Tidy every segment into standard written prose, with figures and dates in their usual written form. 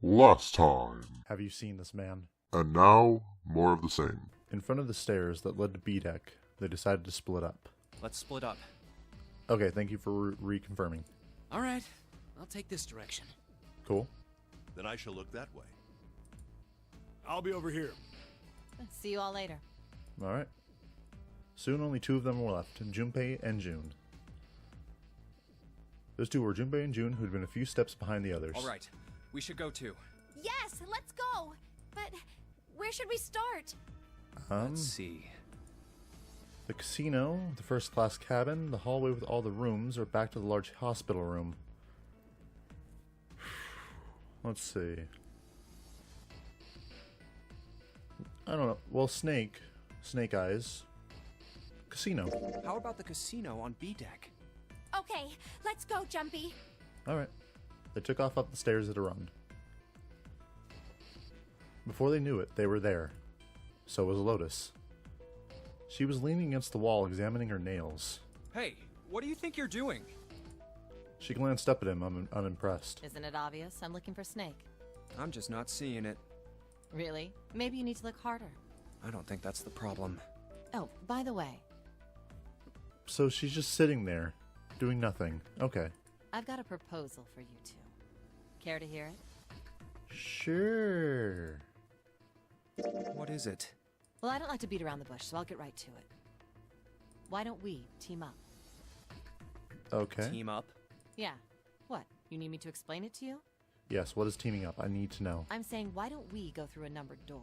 Last time. Have you seen this man? And now, more of the same. In front of the stairs that led to B-Deck, they decided to split up. Let's split up. Okay, thank you for reconfirming. All right, I'll take this direction. Cool. Then I shall look that way. I'll be over here. See you all later. Alright. Soon only two of them were left, Junpei and June. Those two were Junpei and June, who'd been a few steps behind the others. All right, we should go too. Yes, let's go. But where should we start? Let's see. The casino, the first-class cabin, the hallway with all the rooms, or back to the large hospital room. Let's see. I don't know. Well, Snake Eyes. Casino. How about the casino on B-Deck? Okay, let's go, Jumpy. Alright. They took off up the stairs at a run. Before they knew it, they were there. So was Lotus. She was leaning against the wall, examining her nails. Hey, what do you think you're doing? She glanced up at him, unimpressed. Isn't it obvious? I'm looking for Snake. I'm just not seeing it. Really? Maybe you need to look harder. I don't think that's the problem. Oh, by the way, So she's just sitting there, doing nothing. Okay. I've got a proposal for you two. Care to hear it? Sure. What is it? Well, I don't like to beat around the bush, so I'll get right to it. Why don't we team up? Okay. Team up? Yeah. What? You need me to explain it to you? Yes, what is teaming up? I need to know. I'm saying, why don't we go through a numbered door?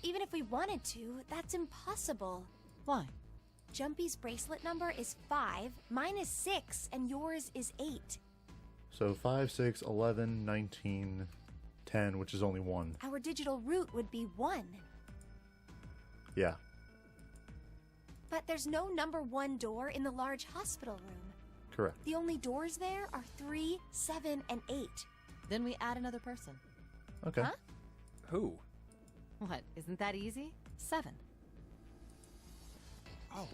Even if we wanted to, that's impossible. Why? Jumpy's bracelet number is 5, mine is 6, and yours is 8. So 5, 6, 11, 19, 10, which is only 1. Our digital route would be 1. Yeah. But there's no number 1 door in the large hospital room. Correct. The only doors there are 3, 7, and 8. Then we add another person. Okay. Huh? Who? What? Isn't that easy? 7. Oh,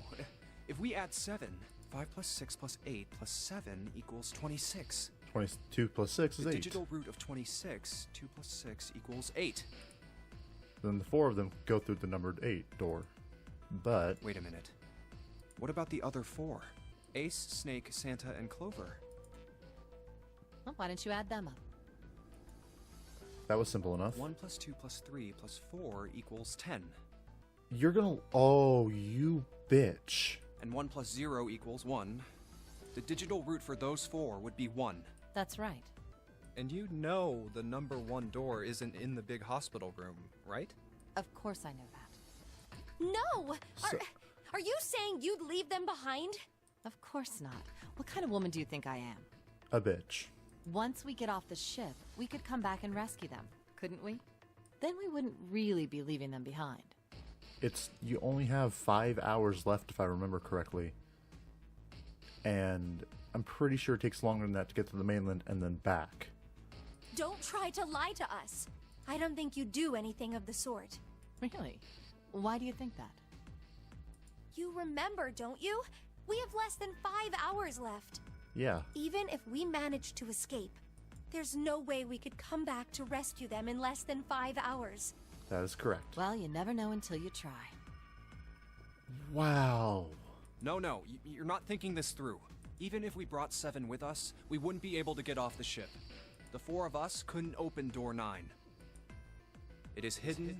if we add 7, 5 plus 6 plus 8 plus 7 equals 26. 22 plus 6 is The 8. digital root of 26, 2 plus 6 equals 8. Then the 4 of them go through the numbered 8 door. But Wait a minute. What about the other 4? Ace, Snake, Santa, and Clover. Well, why don't you add them up? that was simple enough. 1 plus 2 plus 3 plus 4 equals 10. You're gonna... Oh, you bitch. And 1 plus 0 equals 1. The digital root for those 4 would be 1. That's right. And you know the number 1 door isn't in the big hospital room, right? Of course I know that. No! So- Are you saying you'd leave them behind? Of course not. What kind of woman do you think I am? A bitch. Once we get off the ship, we could come back and rescue them, couldn't we? Then we wouldn't really be leaving them behind. You only have 5 hours left, if I remember correctly. And I'm pretty sure it takes longer than that to get to the mainland and then back. Don't try to lie to us. I don't think you do anything of the sort. Really? Why do you think that? You remember, don't you? We have less than 5 hours left. Yeah. Even if we manage to escape, there's no way we could come back to rescue them in less than 5 hours. That is correct. Well, you never know until you try. Wow. No, you're not thinking this through. Even if we brought 7 with us, we wouldn't be able to get off the ship. The 4 of us couldn't open door 9. It is hidden,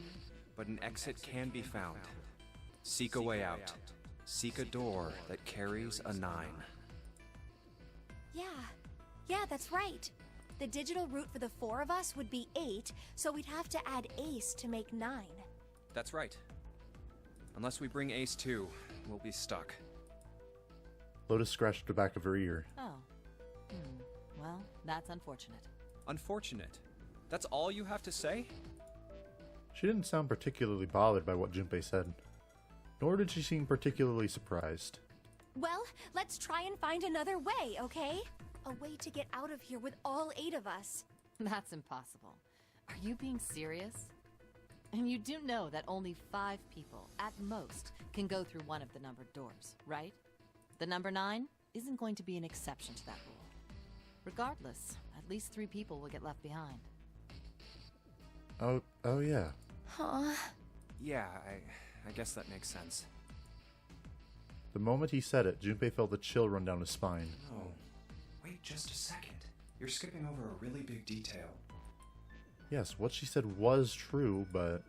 but an exit can be found. Seek a way out. Seek a door that carries a 9. Yeah, that's right. The digital route for the 4 of us would be 8, so we'd have to add Ace to make 9. That's right. Unless we bring Ace too, we'll be stuck. Lotus scratched the back of her ear. Oh. Well, that's unfortunate. Unfortunate. That's all you have to say? She didn't sound particularly bothered by what Junpei said. Nor did she seem particularly surprised. Well, let's try and find another way, okay? A way to get out of here with all 8 of us. That's impossible. Are you being serious? And you do know that only 5 people, at most, can go through one of the numbered doors, right? The number 9 isn't going to be an exception to that rule. Regardless, at least 3 people will get left behind. Oh yeah. Huh? Yeah, I guess that makes sense. The moment he said it, Junpei felt a chill run down his spine. Oh, wait just a second. You're skipping over a really big detail. Yes, what she said was true, but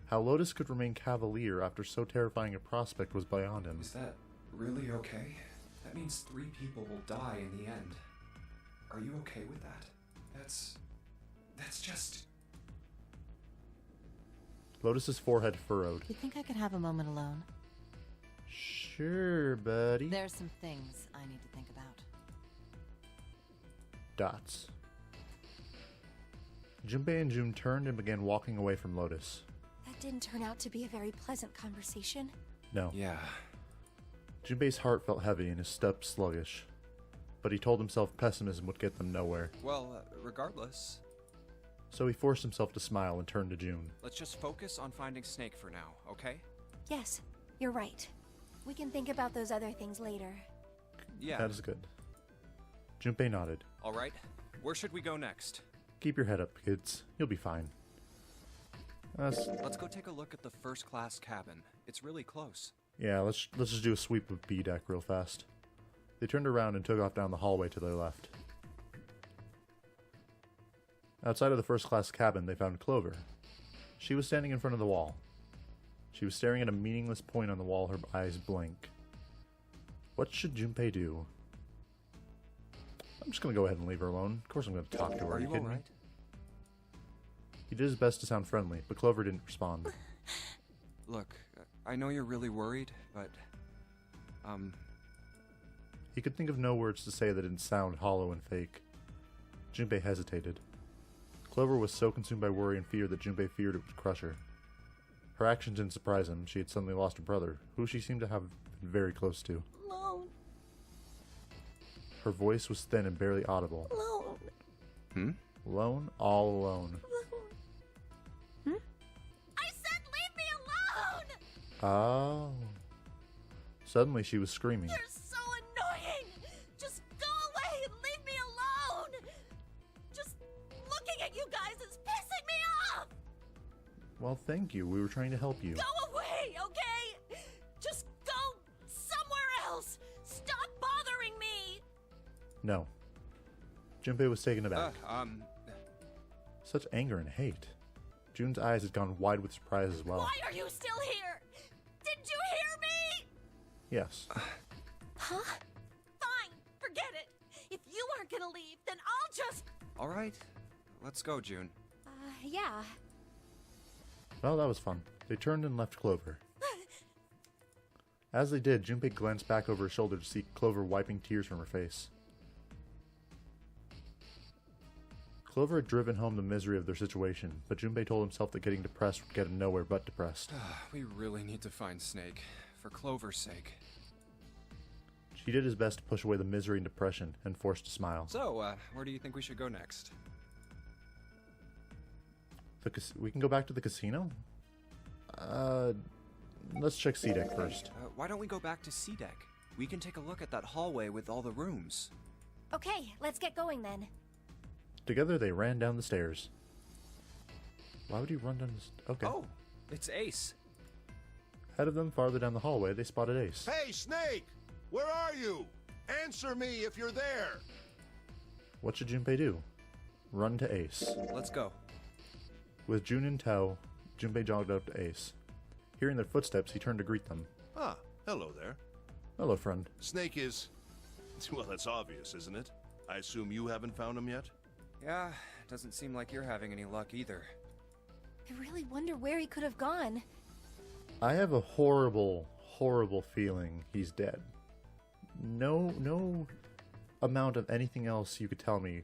how Lotus could remain cavalier after so terrifying a prospect was beyond him. Is that really okay? That means 3 people will die in the end. Are you okay with that? That's just... Lotus's forehead furrowed. You think I could have a moment alone? Sure, buddy. There's some things I need to think about. Dots. Junpei and June turned and began walking away from Lotus. That didn't turn out to be a very pleasant conversation. No. Yeah. Junpei's heart felt heavy and his steps sluggish. But he told himself pessimism would get them nowhere. Well, regardless, So he forced himself to smile and turned to June. let's just focus on finding Snake for now, okay? Yes, you're right. We can think about those other things later. Yeah. That is good. Junpei nodded. All right. Where should we go next? Keep your head up, kids. You'll be fine. Let's go take a look at the first-class cabin. It's really close. Yeah, let's just do a sweep of B deck real fast. They turned around and took off down the hallway to their left. Outside of the first-class cabin, they found Clover. She was standing in front of the wall. She was staring at a meaningless point on the wall, her eyes blank. What should Junpei do? I'm just gonna go ahead and leave her alone. Of course I'm gonna talk to her. Are you kidding me? alright? He did his best to sound friendly, but Clover didn't respond. Look, I know you're really worried, but... He could think of no words to say that didn't sound hollow and fake. Junpei hesitated. Clover was so consumed by worry and fear that Junpei feared it would crush her. Her actions didn't surprise him. She had suddenly lost a brother, who she seemed to have been very close to. Alone, Her voice was thin and barely audible. alone, Alone? All alone. I said leave me alone! Oh. Suddenly she was screaming. You're so annoying! Just go away and leave me alone! Just looking at you guys is pissing me off! Well, thank you. We were trying to help you. Go away, okay? Just go somewhere else! Stop bothering me! No. Junpei was taken aback. Uh, Such anger and hate. June's eyes had gone wide with surprise as well. Why are you still here? Did you hear me? Yes. Huh? Fine, forget it. If you aren't gonna leave, then I'll just... alright. Let's go, June. Yeah. Well, that was fun. They turned and left Clover. As they did, Junpei glanced back over her shoulder to see Clover wiping tears from her face. Clover had driven home the misery of their situation, but Junpei told himself that getting depressed would get him nowhere but depressed. We really need to find Snake. For Clover's sake. She did his best to push away the misery and depression, and forced a smile. So, where do you think we should go next? We can go back to the casino? Let's check C-Deck first. Why don't we go back to C-Deck? We can take a look at that hallway with all the rooms. Okay, let's get going then. Together they ran down the stairs. Why would you run down the stairs? Okay. Oh, it's Ace. Ahead of them, farther down the hallway, they spotted Ace. Hey, Snake! Where are you? Answer me if you're there! What should Junpei do? Run to Ace. Let's go. With June in tow, Junpei jogged up to Ace. Hearing their footsteps, he turned to greet them. Ah, hello there. Hello, friend. Snake is... well, that's obvious, isn't it? I assume you haven't found him yet? Yeah, doesn't seem like you're having any luck either. I really wonder where he could have gone. I have a horrible, horrible feeling he's dead. No amount of anything else you could tell me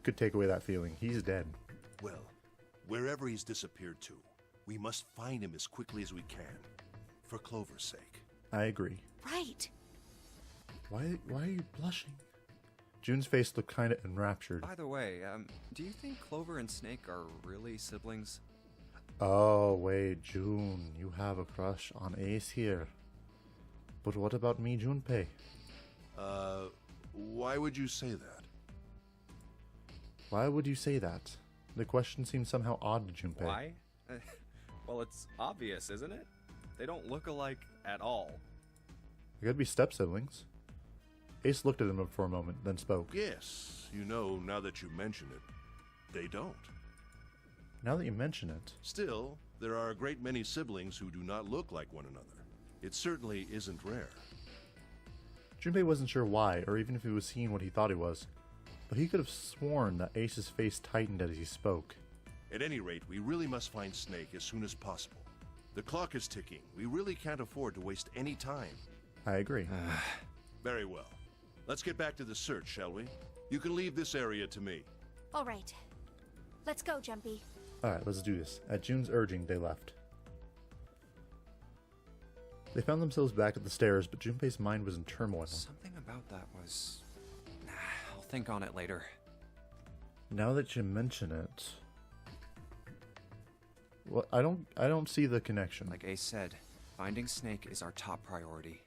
could take away that feeling. He's dead. Well, wherever he's disappeared to, we must find him as quickly as we can. For Clover's sake. I agree. Right. Why are you blushing? June's face looked kind of enraptured. By the way, do you think Clover and Snake are really siblings? Oh, wait, June, you have a crush on Ace here. But what about me, Junpei? Why would you say that? Why would you say that? The question seemed somehow odd to Junpei. Why? Well, it's obvious, isn't it? They don't look alike at all. They could be step-siblings. Ace looked at him for a moment, then spoke. Yes, you know, now that you mention it, they don't. Now that you mention it, Still, there are a great many siblings who do not look like one another. It certainly isn't rare. Junpei wasn't sure why, or even if he was seeing what he thought he was, but he could have sworn that Ace's face tightened as he spoke. At any rate, we really must find Snake as soon as possible. The clock is ticking. We really can't afford to waste any time. I agree. Very well. Let's get back to the search, shall we? You can leave this area to me. All right. Let's go, Jumpy. Alright, let's do this. At June's urging, they left. They found themselves back at the stairs, but Junpei's mind was in turmoil. Something about that was... I'll think on it later. Now that you mention it... Well, I don't see the connection. Like Ace said, finding Snake is our top priority.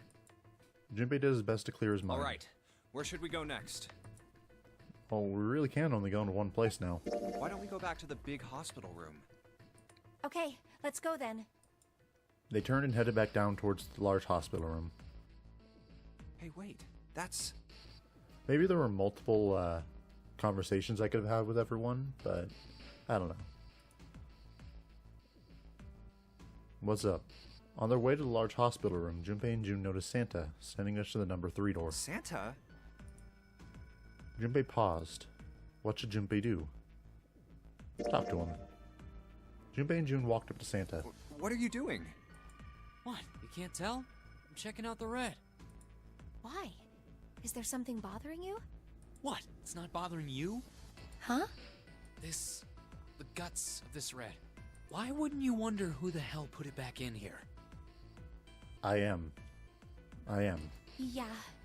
Junpei does his best to clear his mind. Alright, where should we go next? Well, we really can only go into one place now. Why don't we go back to the big hospital room? Okay, let's go then. They turned and headed back down towards the large hospital room. Hey, wait, that's... Maybe there were multiple conversations I could have had with everyone, but I don't know. What's up? On their way to the large hospital room, Junpei and June noticed Santa standing next to the number 3 door. Santa? Junpei paused. What should Junpei do? Talk to him. Junpei and June walked up to Santa. What are you doing? What? You can't tell? I'm checking out the red. Why? Is there something bothering you? What? It's not bothering you? Huh? The guts of this red. Why wouldn't you wonder who the hell put it back in here? I am. Yeah,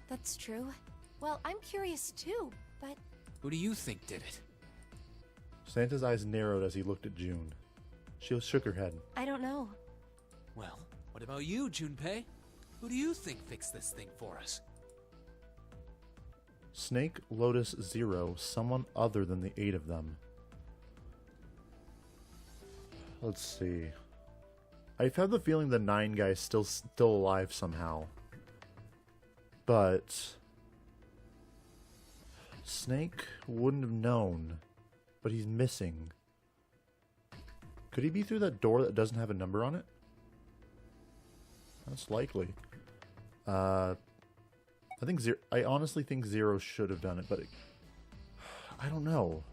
that's true. Well, I'm curious too, but... Who do you think did it? Santa's eyes narrowed as he looked at June. She shook her head. I don't know. Well, what about you, Junpei? Who do you think fixed this thing for us? Snake, Lotus, Zero, someone other than the 8 of them. Let's see. I've had the feeling the 9 guy's still alive somehow. But Snake wouldn't have known, but he's missing. Could he be through that door that doesn't have a number on it? That's likely. I honestly think Zero should have done it, but I don't know.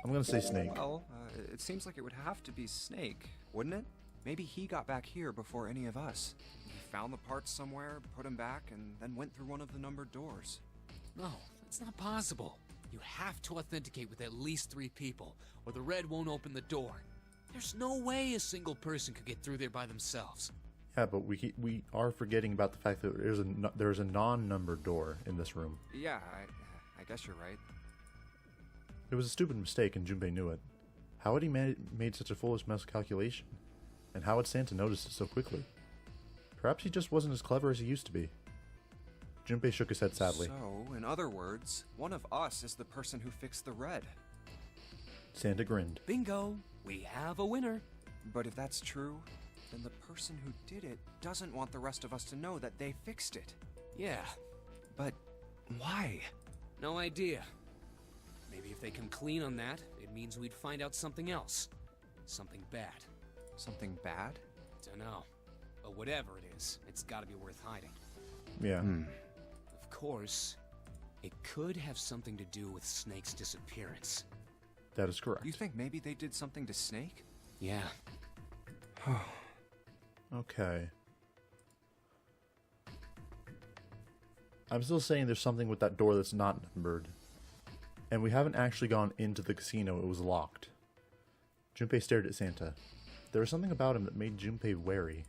I'm gonna say Snake. Well, it seems like it would have to be Snake, wouldn't it? Maybe he got back here before any of us. He found the parts somewhere, put them back, and then went through one of the numbered doors. No, that's not possible. You have to authenticate with at least 3 people, or the red won't open the door. There's no way a single person could get through there by themselves. Yeah, but we are forgetting about the fact that there's a non-numbered door in this room. Yeah, I guess you're right. It was a stupid mistake, and Junpei knew it. How had he made such a foolish miscalculation? And how had Santa noticed it so quickly? Perhaps he just wasn't as clever as he used to be. Junpei shook his head sadly. So, in other words, one of us is the person who fixed the red. Santa grinned. Bingo! We have a winner. But if that's true, then the person who did it doesn't want the rest of us to know that they fixed it. Yeah, But why? no idea. Maybe if they come clean on that, it means we'd find out something else. Something bad. Something bad? Dunno. But whatever it is, it's gotta be worth hiding. Yeah. Of course, it could have something to do with Snake's disappearance. That is correct. You think maybe they did something to Snake? Yeah. Okay. I'm still saying there's something with that door that's not numbered. And we haven't actually gone into the casino, it was locked. Junpei stared at Santa. There was something about him that made Junpei wary.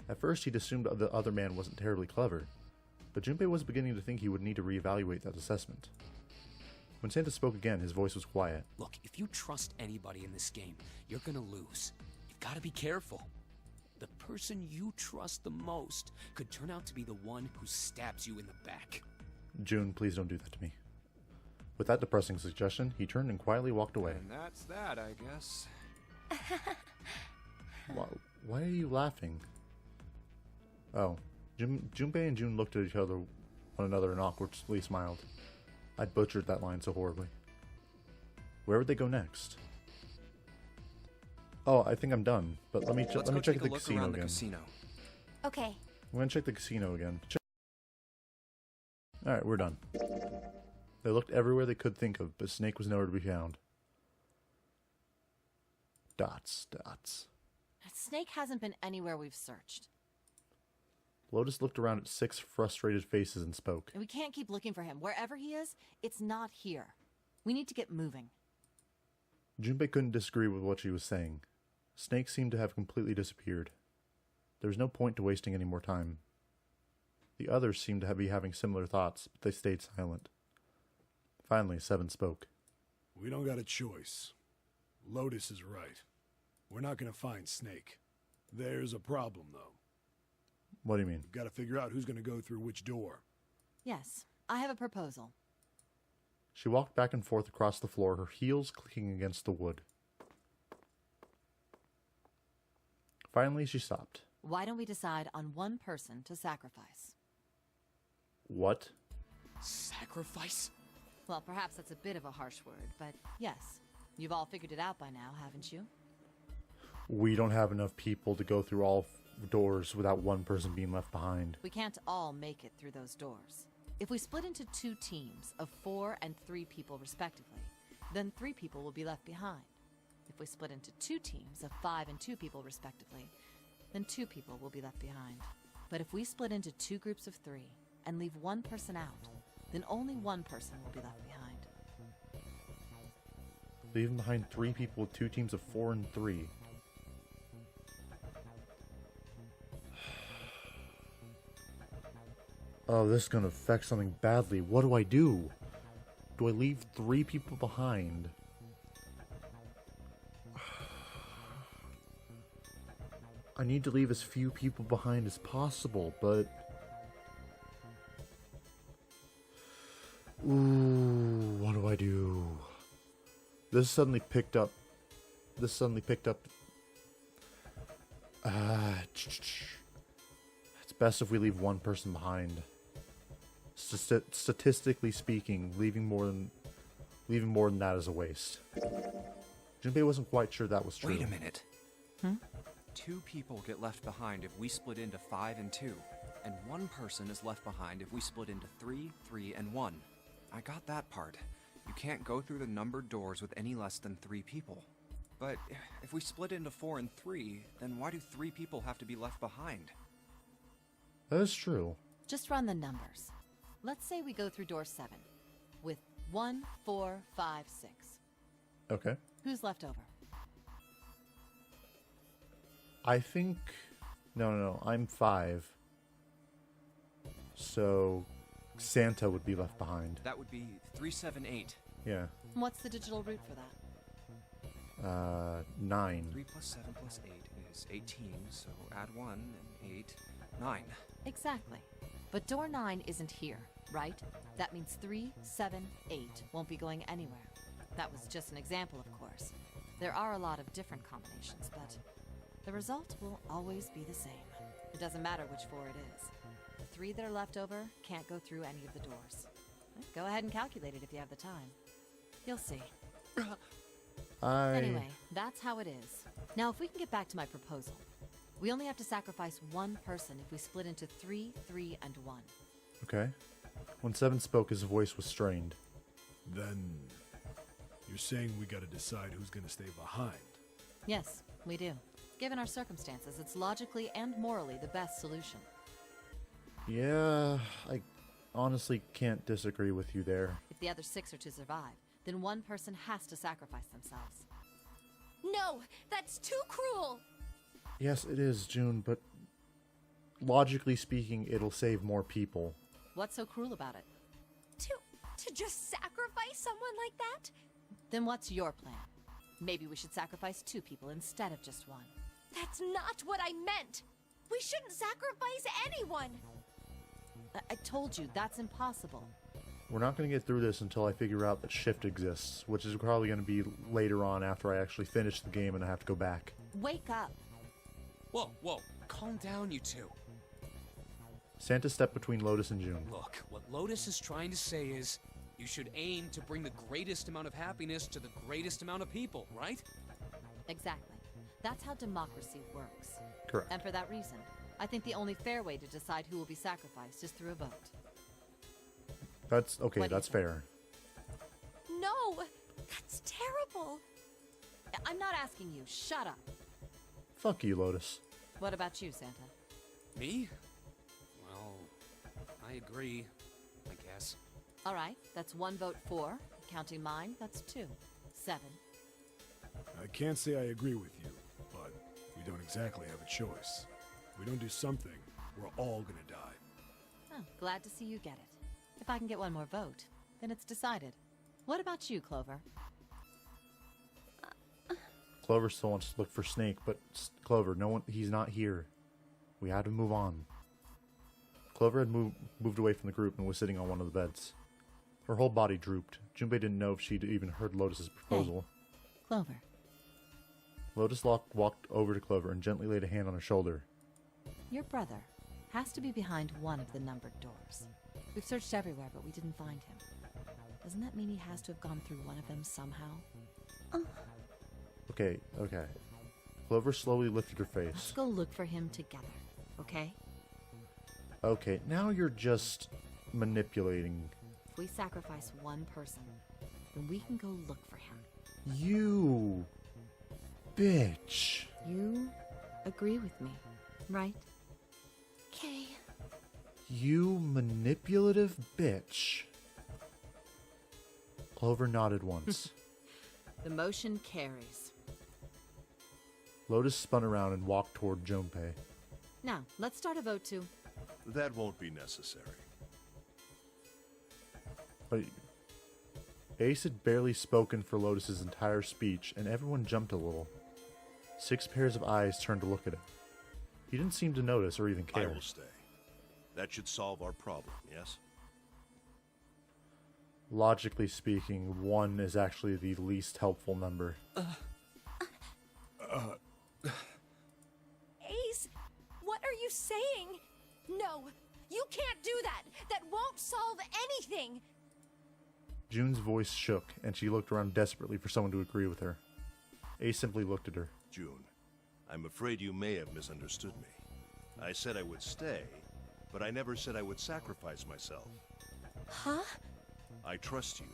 At first he'd assumed the other man wasn't terribly clever, but Junpei was beginning to think he would need to reevaluate that assessment. When Santa spoke again, his voice was quiet. Look, if you trust anybody in this game, you're gonna lose. You've gotta be careful. The person you trust the most could turn out to be the one who stabs you in the back. June, please don't do that to me. With that depressing suggestion, he turned and quietly walked away. And that's that, I guess. Why are you laughing? Oh, Junpei and June looked at one another and awkwardly smiled. I butchered that line so horribly. Where would they go next? Oh, I think I'm done. But let me Let's go check take the a look casino around the again. casino. Okay. I'm gonna check the casino again. Alright, we're done. They looked everywhere they could think of, but Snake was nowhere to be found. Dots. Snake hasn't been anywhere we've searched. Lotus looked around at 6 frustrated faces and spoke. And we can't keep looking for him. Wherever he is, it's not here. We need to get moving. Junpei couldn't disagree with what she was saying. Snake seemed to have completely disappeared. There was no point to wasting any more time. The others seemed to be having similar thoughts, but they stayed silent. Finally, Seven spoke. We don't got a choice. Lotus is right. We're not gonna find Snake. There's a problem, though. What do you mean? We've got to figure out who's gonna go through which door. Yes, I have a proposal. She walked back and forth across the floor, her heels clicking against the wood. Finally, she stopped. Why don't we decide on one person to sacrifice? What? Sacrifice? Well, perhaps that's a bit of a harsh word, but yes. You've all figured it out by now, haven't you? We don't have enough people to go through all doors without one person being left behind. We can't all make it through those doors. If we split into 2 teams of 4 and 3 people respectively, then 3 people will be left behind. If we split into 2 teams of 5 and 2 people respectively, then 2 people will be left behind. But if we split into 2 groups of 3 and leave one person out, then only one person will be left behind. Leaving behind 3 people with 2 teams of 4 and 3. Oh, this is going to affect something badly. What do I do? Do I leave 3 people behind? I need to leave as few people behind as possible, but... Ooh, what do I do? This suddenly picked up... It's best if we leave one person behind. Statistically speaking, leaving more than that is a waste. Junpei wasn't quite sure that was true. Wait a minute. 2 people get left behind if we split into 5 and 2, and 1 person is left behind if we split into 3, 3, and 1. I got that part. You can't go through the numbered doors with any less than 3 people. But if we split into 4 and 3, then why do 3 people have to be left behind? That is true. Just run the numbers. Let's say we go through door 7 with 1, 4, 5, 6. Okay. Who's left over? I think... No. I'm 5. So... Santa would be left behind. That would be 3, 7, 8. Yeah. What's the digital root for that? 9. 3 plus 7 plus 8 is 18, so add 1 and 8, 9. Exactly. But door 9 isn't here, right? That means 3, 7, 8 won't be going anywhere. That was just an example, of course. There are a lot of different combinations, but the result will always be the same. It doesn't matter which 4 it is. The 3 that are left over can't go through any of the doors. Go ahead and calculate it if you have the time. You'll see. Anyway, that's how it is. Now, if we can get back to my proposal, we only have to sacrifice 1 person if we split into 3, 3, and 1. Okay. When Seven spoke, his voice was strained. Then... you're saying we gotta decide who's gonna stay behind. Yes, we do. Given our circumstances, it's logically and morally the best solution. Yeah, I honestly can't disagree with you there. If the other 6 are to survive, then 1 person has to sacrifice themselves. No, that's too cruel. Yes, it is, June, but logically speaking, it'll save more people. What's so cruel about it? To just sacrifice someone like that? Then what's your plan? Maybe we should sacrifice 2 people instead of just 1. That's not what I meant. We shouldn't sacrifice anyone. I told you, that's impossible. We're not going to get through this until I figure out that shift exists, which is probably going to be later on after I actually finish the game and I have to go back. Wake up. Whoa, whoa, calm down, you two. Santa stepped between Lotus and June. Look, what Lotus is trying to say is, you should aim to bring the greatest amount of happiness to the greatest amount of people, right? Exactly. That's how democracy works. Correct. And for that reason, I think the only fair way to decide who will be sacrificed is through a vote. That's okay, What do you that's think? fair. No! That's terrible! I'm not asking you. Shut up. Fuck you, Lotus. What about you, Santa? Me? Well, I agree, I guess. All right, that's 1 vote for. Counting mine, that's 2. 7. I can't say I agree with you, but we don't exactly have a choice. If we don't do something, we're all gonna die. Oh, glad to see you get it. If I can get one more vote, then it's decided. What about you, Clover? Clover still wants to look for Snake, but Clover, he's not here. We had to move on. Clover had moved away from the group and was sitting on one of the beds. Her whole body drooped. Junpei didn't know if she'd even heard Lotus's proposal. Clover. Lotus walked over to Clover and gently laid a hand on her shoulder. Your brother has to be behind one of the numbered doors. We've searched everywhere, but we didn't find him. Doesn't that mean he has to have gone through one of them somehow? Okay. Clover slowly lifted her Let's face. go look for him together, okay? Okay, now you're just manipulating. If we sacrifice one person, then we can go look for him. You bitch. You agree with me, right? Okay. You manipulative bitch. Clover nodded once. The motion carries. Lotus spun around and walked toward Junpei. Now, let's start a vote to... That won't be necessary. But Ace had barely spoken for Lotus's entire speech, and everyone jumped a little. 6 pairs of eyes turned to look at him. He didn't seem to notice or even I care. will stay. That should solve our problem, yes? Logically speaking, 1 is actually the least helpful number. Ace, what are you saying? No, you can't do that! That won't solve anything! June's voice shook, and she looked around desperately for someone to agree with her. Ace simply looked at her. June, I'm afraid you may have misunderstood me. I said I would stay, but I never said I would sacrifice myself. Huh? I trust you.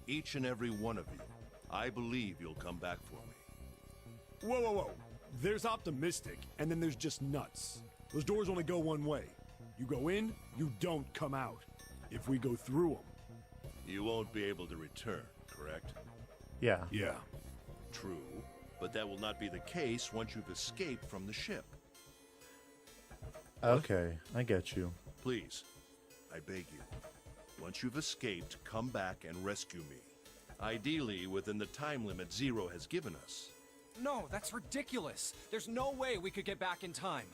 Each and every one of you. I believe you'll come back for me. Whoa, whoa, whoa. There's optimistic, and then there's just nuts. Those doors only go one way. You go in, you don't come out. If we go through them. You won't be able to return, correct? Yeah. Yeah. True, but that will not be the case once you've escaped from the ship. Okay, I get you. Please, I beg you. Once you've escaped, come back and rescue me. Ideally, within the time limit Zero has given us. No, that's ridiculous. There's no way we could get back in time.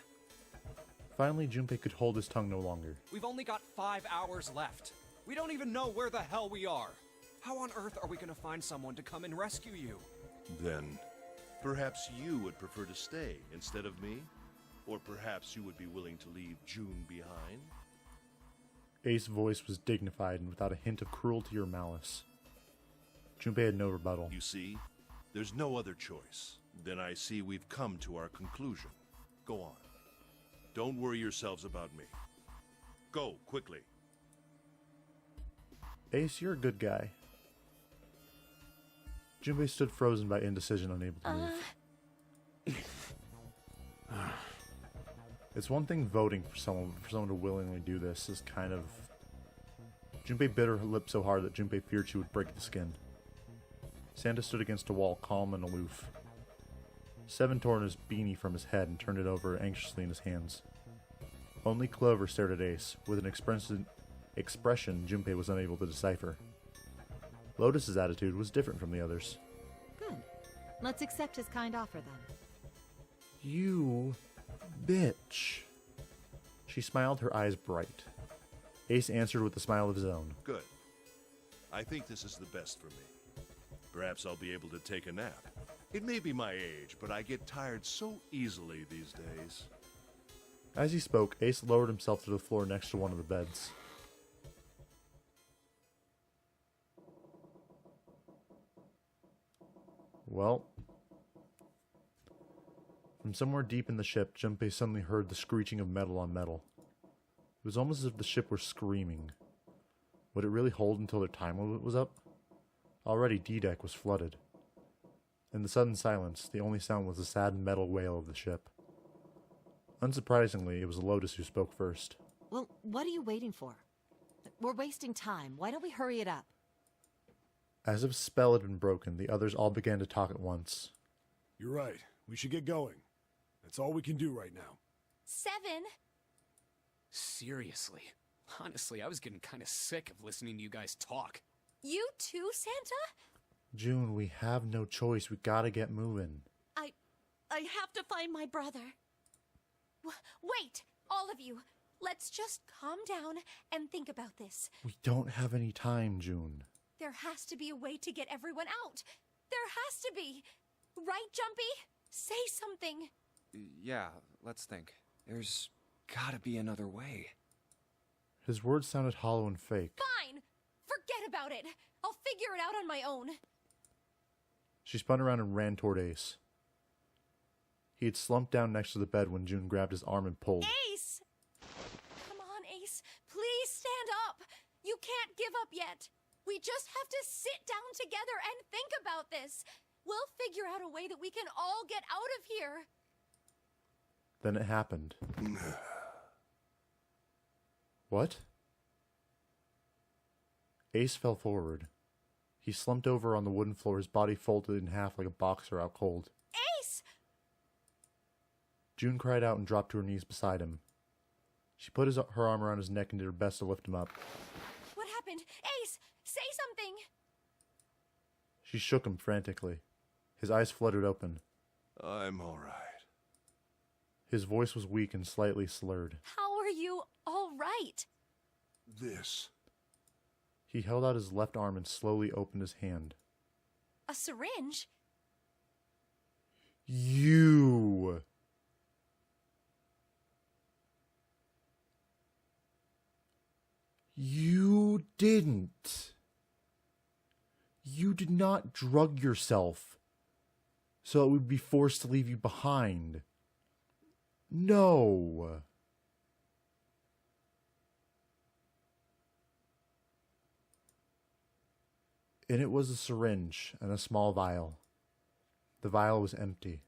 Finally, Junpei could hold his tongue no longer. We've only got 5 hours left. We don't even know where the hell we are. How on earth are we gonna find someone to come and rescue you? Then, perhaps you would prefer to stay instead of me? Or perhaps you would be willing to leave June behind? Ace's voice was dignified and without a hint of cruelty or malice. Junpei had no rebuttal. You see, there's no other choice. Then I see we've come to our conclusion. Go on. Don't worry yourselves about me. Go, quickly. Ace, you're a good guy. Junpei stood frozen by indecision, unable to move. It's one thing voting for someone to willingly do this is kind of... Junpei bit her lip so hard that Junpei feared she would break the skin. Santa stood against a wall, calm and aloof. Seven tore his beanie from his head and turned it over anxiously in his hands. Only Clover stared at Ace, with an expression Junpei was unable to decipher. Lotus's attitude was different from the others. Good. Let's accept his kind offer then. You bitch. She smiled, her eyes bright. Ace answered with a smile of his own. Good. I think this is the best for me. Perhaps I'll be able to take a nap. It may be my age, but I get tired so easily these days. As he spoke, Ace lowered himself to the floor next to one of the beds. Well, from somewhere deep in the ship, Junpei suddenly heard the screeching of metal on metal. It was almost as if the ship were screaming. Would it really hold until their time limit was up? Already D-Deck was flooded. In the sudden silence, the only sound was the sad metal wail of the ship. Unsurprisingly, it was Lotus who spoke first. Well, what are you waiting for? We're wasting time. Why don't we hurry it up? As if a spell had been broken, the others all began to talk at once. You're right. We should get going. That's all we can do right now. 7. Seriously. Honestly, I was getting kind of sick of listening to you guys talk. You too, Santa? June, we have no choice. We gotta get moving. I have to find my brother. Wait, all of you. Let's just calm down and think about this. We don't have any time, June. There has to be a way to get everyone out. There has to be. Right, Jumpy? Say something. Yeah, let's think. There's gotta be another way. His words sounded hollow and fake. Fine. Forget about it. I'll figure it out on my own. She spun around and ran toward Ace. He had slumped down next to the bed when June grabbed his arm and pulled. Ace! Come on, Ace. Please stand up. You can't give up yet. We just have to sit down together and think about this. We'll figure out a way that we can all get out of here. Then it happened. What? Ace fell forward. He slumped over on the wooden floor, his body folded in half like a boxer out cold. Ace! June cried out and dropped to her knees beside him. She put her arm around his neck and did her best to lift him up. What happened? Ace, say something! She shook him frantically. His eyes fluttered open. I'm all right. His voice was weak and slightly slurred. How are you all right? This. He held out his left arm and slowly opened his hand. A syringe? You! You didn't. You did not drug yourself so it would be forced to leave you behind. No. In it was a syringe and a small vial. The vial was empty.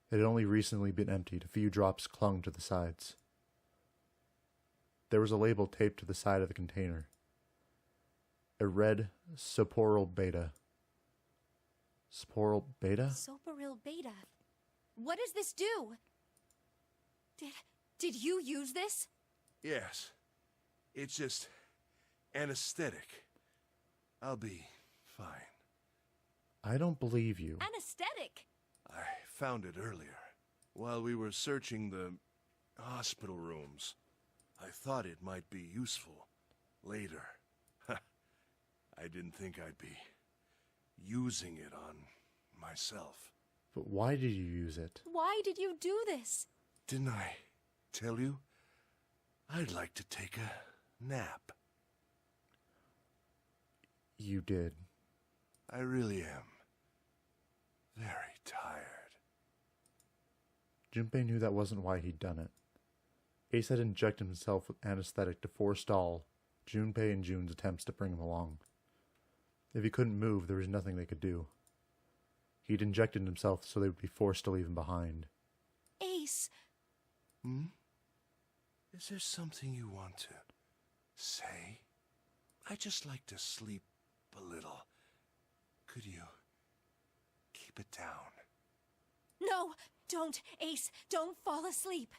It had only recently been emptied. A few drops clung to the sides. There was a label taped to the side of the container. It read Soporil Beta. Soporil Beta? Soporil Beta. What does this do? Did you use this? Yes. It's just anesthetic. I'll be fine. I don't believe you. Anesthetic. I found it earlier, while we were searching the hospital rooms. I thought it might be useful later. I didn't think I'd be using it on myself. But why did you use it? Why did you do this? Didn't I tell you? I'd like to take a nap. You did. I really am very tired. Junpei knew that wasn't why he'd done it. Ace had injected himself with anesthetic to forestall Junpei and June's attempts to bring him along. If he couldn't move, there was nothing they could do. He'd injected himself so they would be forced to leave him behind. Ace. Is there something you want to say? I'd just like to sleep a little. Could you keep it down? No, don't, Ace. Don't fall asleep.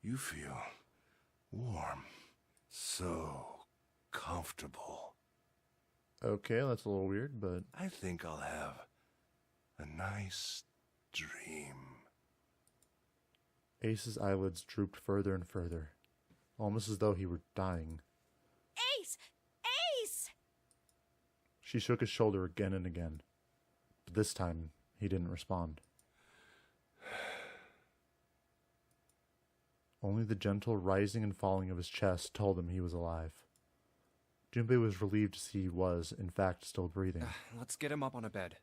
You feel warm. So comfortable. Okay, that's a little weird, but I think I'll have a nice dream. Ace's eyelids drooped further and further, almost as though he were dying. Ace, She shook his shoulder again and again, but this time he didn't respond. Only the gentle rising and falling of his chest told him he was alive. Junpei was relieved to see he was, in fact, still breathing. Let's get him up on a bed.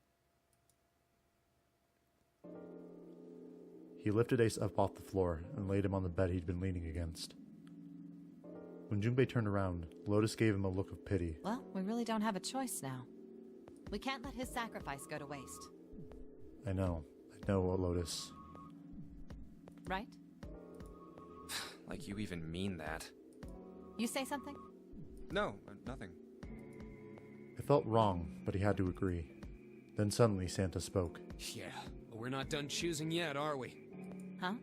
He lifted Ace up off the floor and laid him on the bed he'd been leaning against. When Junpei turned around, Lotus gave him a look of pity. Well, we really don't have a choice now. We can't let his sacrifice go to waste. I know, Lotus. Right? Like you even mean that. You say something? No, nothing. It felt wrong, but he had to agree. Then suddenly Santa spoke. Yeah, but we're not done choosing yet, are we? Huh?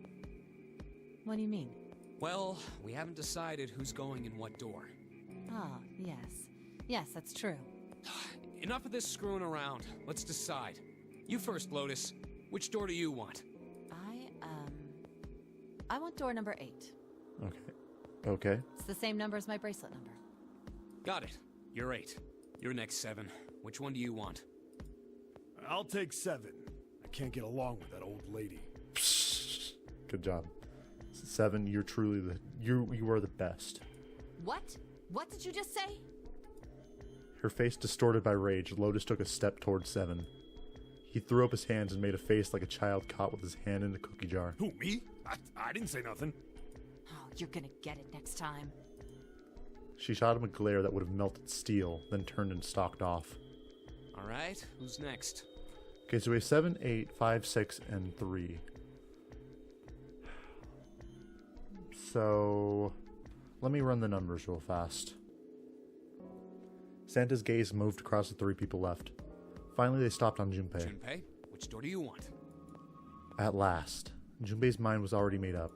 What do you mean? Well, we haven't decided who's going in what door. Ah, yes. Yes, that's true. Enough of this screwing around. Let's decide. You first, Lotus. Which door do you want? I want door number 8. Okay. It's the same number as my bracelet number. Got it. You're 8. You're next, 7. Which one do you want? I'll take 7. I can't get along with that old lady. Good job. 7, you're truly you are the best. What? What did you just say? Her face distorted by rage, Lotus took a step towards 7. He threw up his hands and made a face like a child caught with his hand in a cookie jar. Who, me? I didn't say nothing. Oh, you're gonna get it next time. She shot him a glare that would have melted steel, then turned and stalked off. All right, who's next? Okay, so we have 7, 8, 5, 6, and 3. So, let me run the numbers real fast. Santa's gaze moved across the 3 people left. Finally, they stopped on Junpei. Junpei, which door do you want? At last, Junpei's mind was already made up.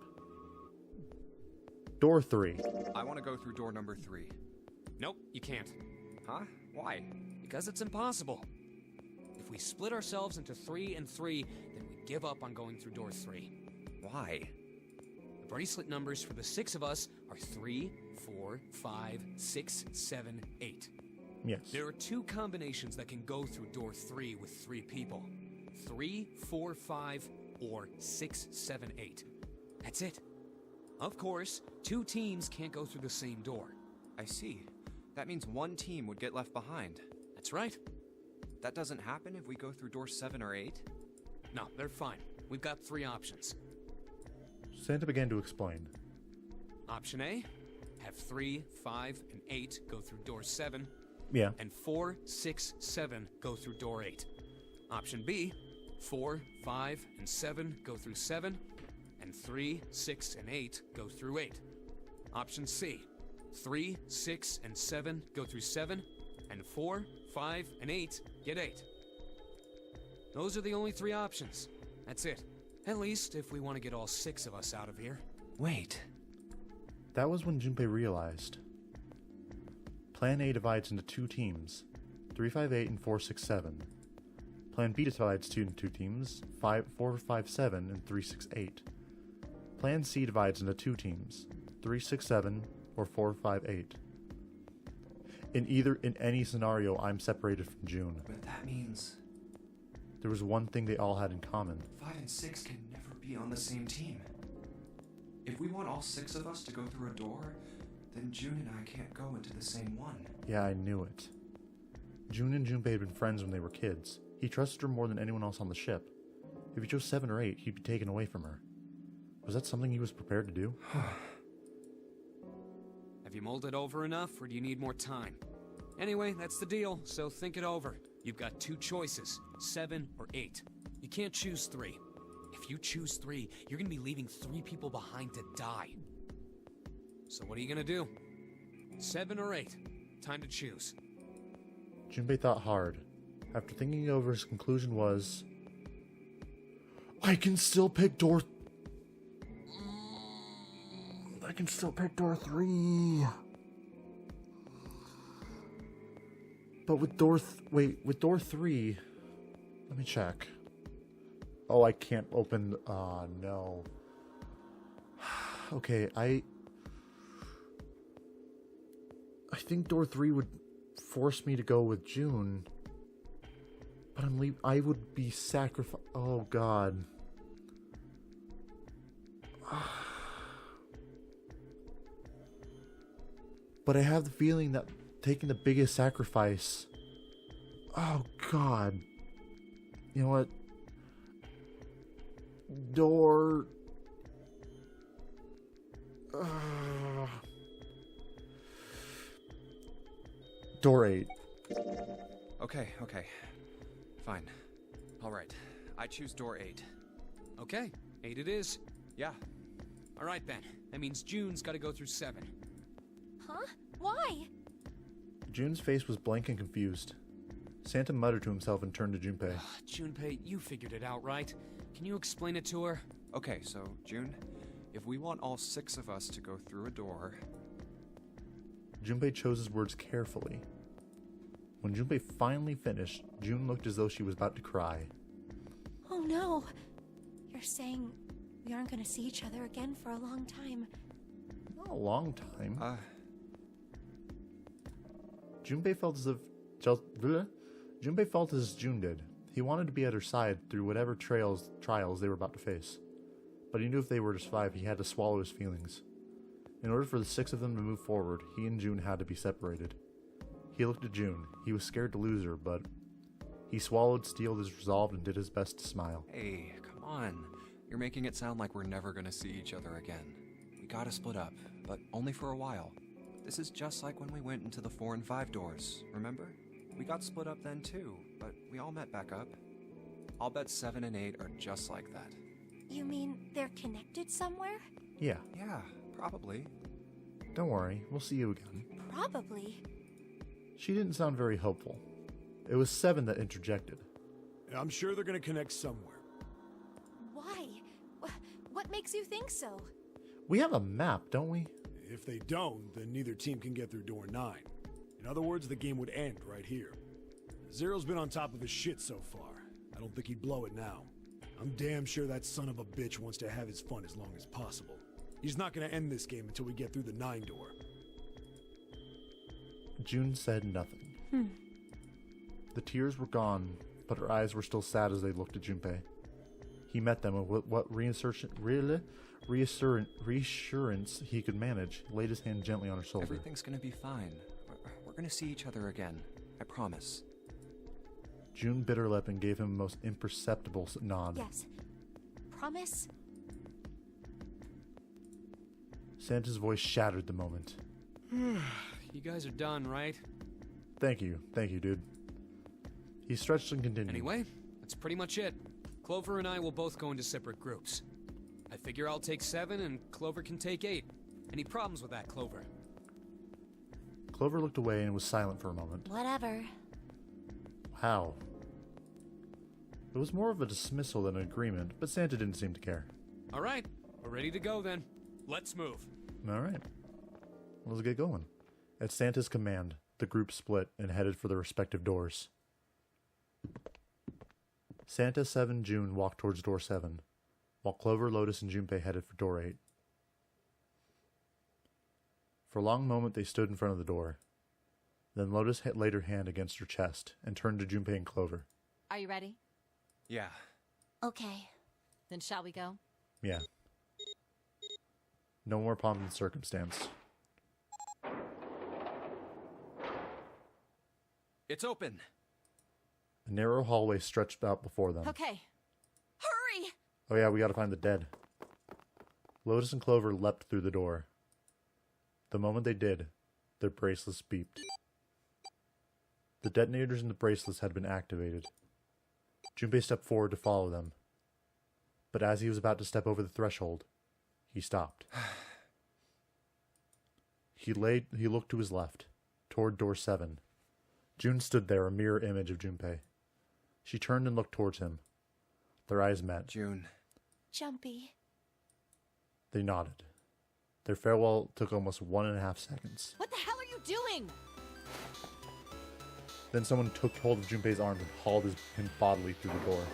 Door 3. I want to go through door number 3. Nope, you can't. Huh? Why? Because it's impossible. If we split ourselves into 3 and 3, then we give up on going through door 3. Why? The bracelet numbers for the 6 of us are 3, 4, 5, 6, 7, 8. Yes. There are 2 combinations that can go through door 3 with 3 people. 3, 4, 5, or 6, 7, 8. That's it. Of course, 2 teams can't go through the same door. I see. That means one team would get left behind. That's right. That doesn't happen if we go through door 7 or 8? No, they're fine. We've got 3 options. Santa began to explain. Option A, have 3, 5, and 8 go through door 7. Yeah. And 4, 6, 7 go through door 8. Option B, 4, 5, and 7 go through 7, and 3, 6, and 8 go through 8. Option C, 3, 6, and 7 go through 7, and 4, 5, and 8 get 8. Those are the only 3 options. That's it. At least if we want to get all 6 of us out of here. Wait. That was when Junpei realized. Plan A divides into 2 teams, 3, 5, 8, and 4, 6, 7. Plan B divides into 2 teams, 4, 5, 7, and 3, 6, 8. Plan C divides into 2 teams, 3, 6, 7, or 4, 5, 8. In any scenario, I'm separated from June. But that means There was one thing they all had in common. 5 and 6 can never be on the same team. If we want all 6 of us to go through a door, then June and I can't go into the same one. Yeah, I knew it. June and Junpei had been friends when they were kids. He trusted her more than anyone else on the ship. If he chose 7 or 8, he'd be taken away from her. Was that something he was prepared to do? Have you mulled it over enough, or do you need more time? Anyway, that's the deal, so think it over. You've got 2 choices, 7 or 8. You can't choose 3. If you choose 3, you're gonna be leaving 3 people behind to die. So what are you gonna do? 7 or 8? Time to choose. Junpei thought hard. After thinking it over, his conclusion was, I can still pick door 3. But with door 3, let me check. Oh, I can't open, no. Okay, I think door 3 would force me to go with June. But I would be sacrificed. Oh God. But I have the feeling that taking the biggest sacrifice. Oh God. You know what? Door. Door 8. Okay. Fine. Alright. I choose door 8. Okay, 8 it is. Yeah. Alright then. That means June's gotta go through 7. Huh? Why? June's face was blank and confused. Santa muttered to himself and turned to Junpei. Junpei, you figured it out, right? Can you explain it to her? Okay, so, June, if we want all 6 of us to go through a door... Junpei chose his words carefully. When Junpei finally finished, June looked as though she was about to cry. Oh no. You're saying we aren't gonna see each other again for a long time. Not a long time. Junpei felt as if... Junpei felt as June did. He wanted to be at her side through whatever trials they were about to face. But he knew if they were to survive, he had to swallow his feelings. In order for the 6 of them to move forward, he and June had to be separated. He looked at June. He was scared to lose her, but he swallowed, steeled his resolve, and did his best to smile. Hey, come on. You're making it sound like we're never gonna see each other again. We gotta split up, but only for a while. This is just like when we went into the 4 and 5 doors, remember? We got split up then too, but we all met back up. I'll bet 7 and 8 are just like that. You mean they're connected somewhere? Yeah, Yeah, probably. don't worry. We'll see you again. Probably. She didn't sound very hopeful. It was 7 that interjected. I'm sure they're gonna connect somewhere. Why? What makes you think so? We have a map, don't we? If they don't, then neither team can get through door 9. In other words, the game would end right here. Zero's been on top of his shit so far. I don't think he'd blow it now. I'm damn sure that son of a bitch wants to have his fun as long as possible. He's not gonna end this game until we get through the 9 door. June said nothing. The tears were gone, but her eyes were still sad as they looked at Junpei. He met them with what reassurance he could manage, laid his hand gently on her shoulder. Everything's gonna be fine. We're gonna see each other again. I promise. June bit her lip and gave him a most imperceptible nod. Yes. Promise? Santa's voice shattered the moment. You guys are done, right? Thank you, dude. He stretched and continued. Anyway, that's pretty much it. Clover and I will both go into separate groups. I figure I'll take 7 and Clover can take 8. Any problems with that, Clover? Clover looked away and was silent for a moment. Whatever. Wow. It was more of a dismissal than an agreement, but Santa didn't seem to care. Alright, we're ready to go then. Let's move. Alright. Let's get going. At Santa's command, the group split and headed for their respective doors. Santa, 7, June walked towards door 7, while Clover, Lotus, and Junpei headed for door 8. For a long moment they stood in front of the door. Then Lotus laid her hand against her chest and turned to Junpei and Clover. Are you ready? Yeah. Okay. Then shall we go? Yeah. No more pomp and circumstance. It's open! A narrow hallway stretched out before them. Okay. Hurry! Oh yeah, we gotta find the dead. Lotus and Clover leapt through the door. The moment they did, their bracelets beeped. The detonators in the bracelets had been activated. Junpei stepped forward to follow them. But as he was about to step over the threshold, he stopped. He looked to his left, toward door 7. June stood there, a mirror image of Junpei. She turned and looked towards him. Their eyes met. June. Jumpy. They nodded. Their farewell took almost 1.5 seconds. What the hell are you doing? Then someone took hold of Junpei's arm and hauled him bodily through the door.